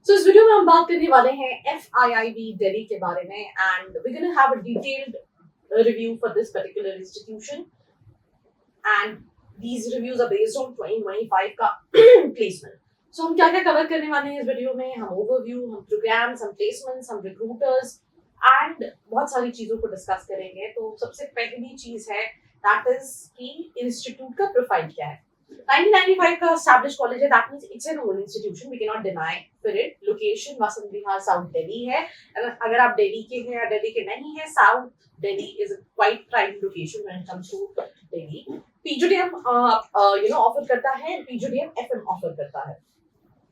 So इस video में हम बात करने वाले हैं FIIB दिल्ली के बारे में and we're going to have a detailed review for this particular institution and these reviews are based on 2025 का placement. So हम क्या क्या कवर करने वाले हैं इस वीडियो में, हम ओवरव्यू, हम प्रोग्राम्स, हम प्लेसमेंट्स, हम रिक्रूटर्स एंड बहुत सारी चीजों को डिस्कस करेंगे. तो सबसे पहली चीज है दैट इज कि इंस्टीट्यूट का प्रोफाइल क्या है. 1995 का established college है, that means it's an old institution, we cannot deny for it. Location Vasant Vihar south Delhi है. अगर आप दिल्ली के हैं या दिल्ली के नहीं है, south Delhi is a quite prime location when it comes to Delhi. PGDM offer करता है, PGDM FM ऑफर करता है.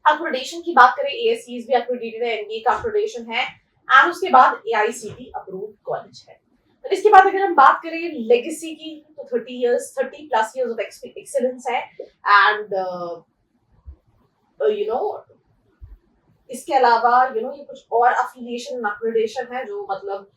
अक्रेडिटेशन की बात करें, ASCs भी अक्रेडिटेड है, NBA का अक्रेडिटेशन है एंड उसके बाद AICTE अप्रूव्ड कॉलेज है. इसके बाद अगर हम बात करें लेगेसी की तो 30 प्लस इयर्स ऑफ एक्सीलेंस है एंड इसके अलावा ये कुछ और अफिलिएशन अक्रेडिटेशन है जो मतलब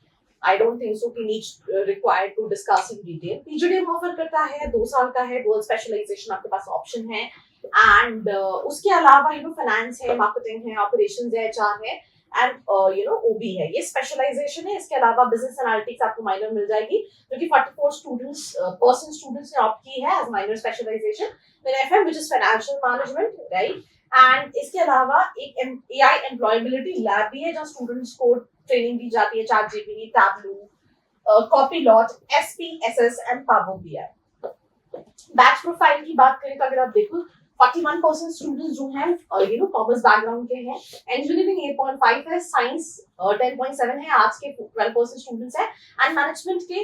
आई डोंट थिंक सो कि need required to discuss in detail. PGDM offer करता है, 2 साल का है, डुअल स्पेशलाइजेशन आपके पास ऑप्शन है एंड उसके अलावा फाइनेंस है, मार्केटिंग है, ऑपरेशंस है, HR है एंड OB है. ये स्पेशलाइजेशन है. इसके अलावा बिजनेस एनालिटिक्स आपको माइनर मिल जाएगी जो कि 44 स्टूडेंट्स ने ऑप्ट की है as minor specialisation. Then FM which is financial management, right. And इसके अलावा एक AI एम्प्लॉयबिलिटी लैब भी है जहां स्टूडेंट्स को ट्रेनिंग दी जाती है, ChatGPT, Tableau, Copilot, SPSS and Power BI. Batch profile की बात करें तो अगर आप देखो 41% स्टूडेंट्स जो हैं कॉमर्स बैकग्राउंड के हैं, इंजीनियरिंग 8.5 है, साइंस 10.7 है, आर्ट्स के 12% स्टूडेंट्स हैं एंड मैनेजमेंट के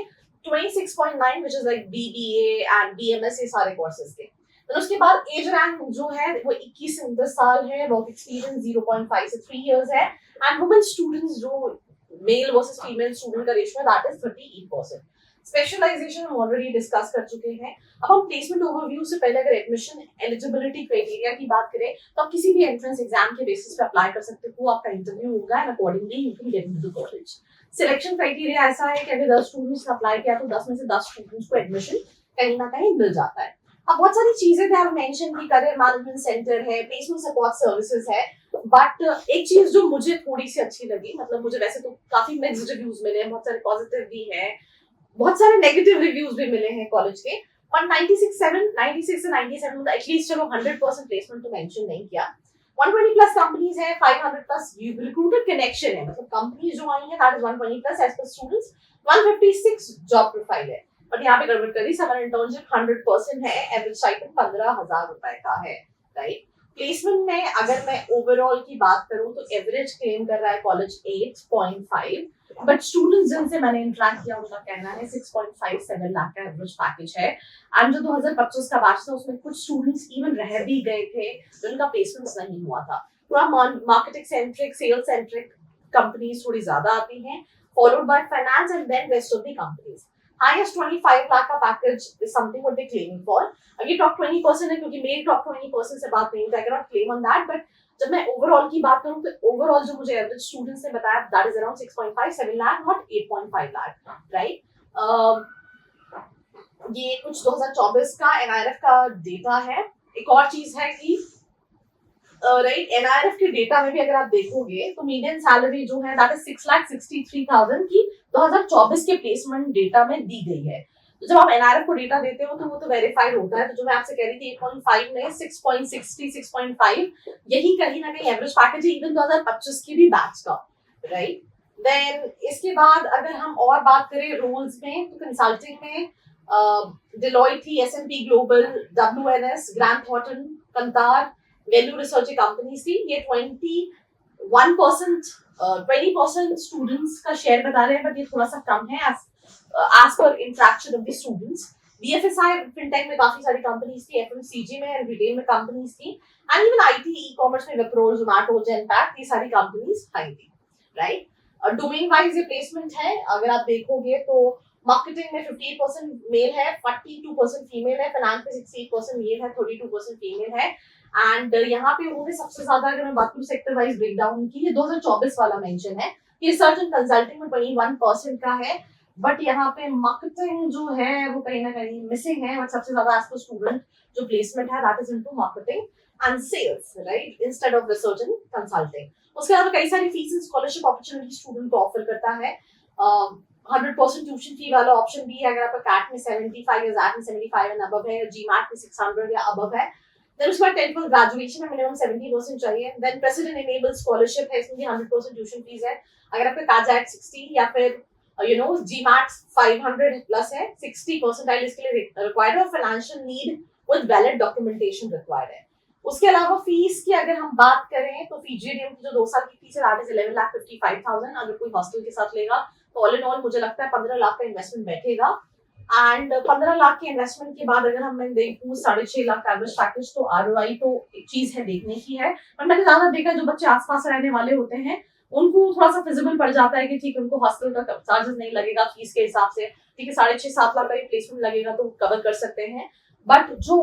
26.9 which is like BBA and BMS ये सारे कोर्सेज के. तो उसके बाद एज रैंक जो है वो 21 से 29 साल है, वर्क एक्सपीरियंस 0.5 से 3 इयर्स है एंड वुमेन स्टूडेंट्स जो मेल वर्सेस फीमेल स्टूडेंट का रेशियो है दैट इज 38%. स्पेशलाइजेशन हम ऑलरेडी डिस्कस कर चुके हैं. अब हम प्लेसमेंट ओवरव्यू से पहले अगर एडमिशन एलिजिबिलिटी क्राइटेरिया की बात करें तो आप किसी भी एंट्रेंस एग्जाम के बेसिस पे अप्लाई कर सकते हो. आपका इंटरव्यू होगा and accordingly you can get into college. Selection criteria ऐसा है कि अगर 10 स्टूडेंट्स ने अप्लाई किया तो 10 में से 10 स्टूडेंट्स को एडमिशन कहीं ना कहीं मिल जाता है. अब बहुत सारी चीजें थे, आप मेंशन की करियर मैनेजमेंट सेंटर है, प्लेसमेंट सपोर्ट सर्विसेज है, बट एक चीज जो मुझे थोड़ी सी अच्छी लगी, मतलब मुझे वैसे तो काफी मिक्स्ड रिव्यूज मिले हैं, बहुत सारे पॉजिटिव भी हैं, बहुत सारे नेगेटिव रिव्यूज भी मिले हैं कॉलेज के, और 96 से 97 मतलब एटलीस्ट चलो 100% प्लेसमेंट तो मेंशन नहीं किया. 120 प्लस कंपनीज है, 500 प्लस रिक्रूटर कनेक्शन है, मतलब कंपनीज जो आई है that is 120 plus as per students. 156 job profile है, बट यहाँ पे गड़बड़ करी. समर इंटर्नशिप 100% है, एवरेज स्टाइपेंड 15,000 रुपए का है, राइट. प्लेसमेंट में अगर मैं ओवरऑल की बात करूं तो एवरेज क्लेम कर रहा है कॉलेज 8.5, बट स्टूडेंट्स जिनसे मैंने इंटरेक्ट किया उनका कहना है 6.57 लाख का एवरेज पैकेज है. एंड जो 2025 का बैच था उसमें कुछ स्टूडेंट्स इवन रह भी गए थे जिनका प्लेसमेंट नहीं हुआ था. थोड़ा marketing centric, sales centric companies थोड़ी ज्यादा आती हैं, followed by finance and then rest of the companies. Highest 25 lakh का package is something what they claiming for. ये टॉप 20% है क्योंकि मेरी टॉप 20% से बात नहीं, I can not claim on that. But जब मैं ओवरऑल की बात करूं तो ओवरऑल जो मुझे एवरेज स्टूडेंट्स ने बताया that is around 6.57 lakh, not 8.5 lakh, right. ये कुछ 2024 का NIRF का डेटा है. एक और चीज है कि राइट, NIRF के डेटा में भी अगर आप देखोगे तो मीडियन सैलरी जो है दैट इज 6,63,000 की 2024 के प्लेसमेंट डेटा में दी गई है. तो जब आप NIRF को डेटा देते हो तो वो तो वेरीफाइड होता है. तो जो मैं आपसे कह रही थी 8.5 में 6.60, 6.5 यही कहीं ना कहीं एवरेज पैकेज है इवन 2025 की भी बैच का, राइट. देन इसके बाद अगर हम और बात करें रोल्स में तो कंसल्टिंग में डिलॉयट थी, S&P global, WNS, Grant Thornton, Kantar, value research companies थी. ये 20% स्टूडेंट्स का शेयर बता रहे हैं, बट ये थोड़ा सा कम है as per interaction of the students. BFSI fintech में काफी सारी कंपनीज थी, FMCG में एंड रिटेल में कंपनीज थी एंड इवन IT ई-कॉमर्स में विप्रो, जोमैटो, जेनपैक्ट ये सारी कंपनीज हाई थी, राइट. डोमेन वाइज ये प्लेसमेंट है. अगर आप देखोगे तो मार्केटिंग में 58% मेल है, 42% फीमेल है, फाइनेंस में 68% मेल है, 32% फीमेल है. एंड यहाँ पे उन्होंने सबसे ज्यादा अगर मैं बात करूँ सेक्टर वाइज ब्रेकडाउन की, ये 2024 वाला मेंशन है. रिसर्च एंड कंसल्टिंग में 21% का है, बट यहाँ पे मार्केटिंग जो है वो कहीं ना कहीं मिसिंग है. बट सबसे ज्यादा एज पर स्टूडेंट जो प्लेसमेंट है that is into marketing and sales, right, instead of research and consulting. उसके अलावा कई सारी fees and scholarship opportunity student को ऑफर करता है। 100% ट्यूशन फी वाला ऑप्शन भी है अगर आपका कैट में 75 या जैट में 75 एंड अबव है, जीमैट में 600 या अबव है। देन उसके बाद 10th ग्रेजुएशन में मिनिमम 70% चाहिए। देन प्रेसिडेंट इनेबल स्कॉलरशिप है, इसमें भी 100% ट्यूशन फीस है। अगर आपका कैट 60 या फिर जीमैट 500 प्लस है, 60 परसेंटाइल इसके लिए रिक्वायर्ड है और financial need with valid documentation required है। उसके अलावा फीस की अगर हम बात करें तो पीजीडीएम की जो 2 साल की फीस है दैट इज 11,55,000। अगर कोई हॉस्टल के साथ लेगा तो ऑल इन ऑल मुझे लगता है 15 लाख का इन्वेस्टमेंट बैठेगा। एंड 15 लाख के इन्वेस्टमेंट के बाद अगर हम देखूं 6.5 लाख का एवरेज पैकेज, तो आरओआई तो एक चीज है देखने की है। पर मैंने ज्यादा देखा जो बच्चे आसपास रहने वाले होते हैं उनको थोड़ा सा फिजिबल पड़ जाता है कि ठीक है उनको हॉस्टल का चार्जेस नहीं लगेगा फीस के हिसाब से, ठीक है 6.5-7 लाख का रिप्लेसमेंट लगेगा तो कवर कर सकते हैं। बट जो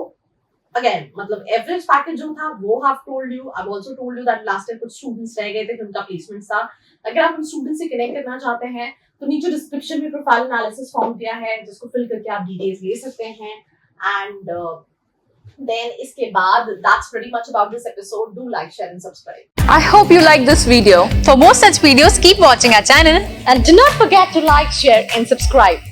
अगेन मतलब एवरेज पैकेज जो था वो have told you, I have also told you that last year कुछ स्टूडेंट्स रह गए थे कि उनका प्लेसमेंट था। अगर आप उन स्टूडेंट से कनेक्ट करना चाहते हैं तो नीचे डिस्क्रिप्शन में प्रोफाइल एनालिसिस फॉर्म दिया है जिसको फिल करके आप डिटेल्स ले सकते हैं। एंड then इसके बाद that's pretty much about this episode. Do like, share and subscribe. I hope you like this video. For more such videos, keep watching our channel and do not forget to like, share and subscribe.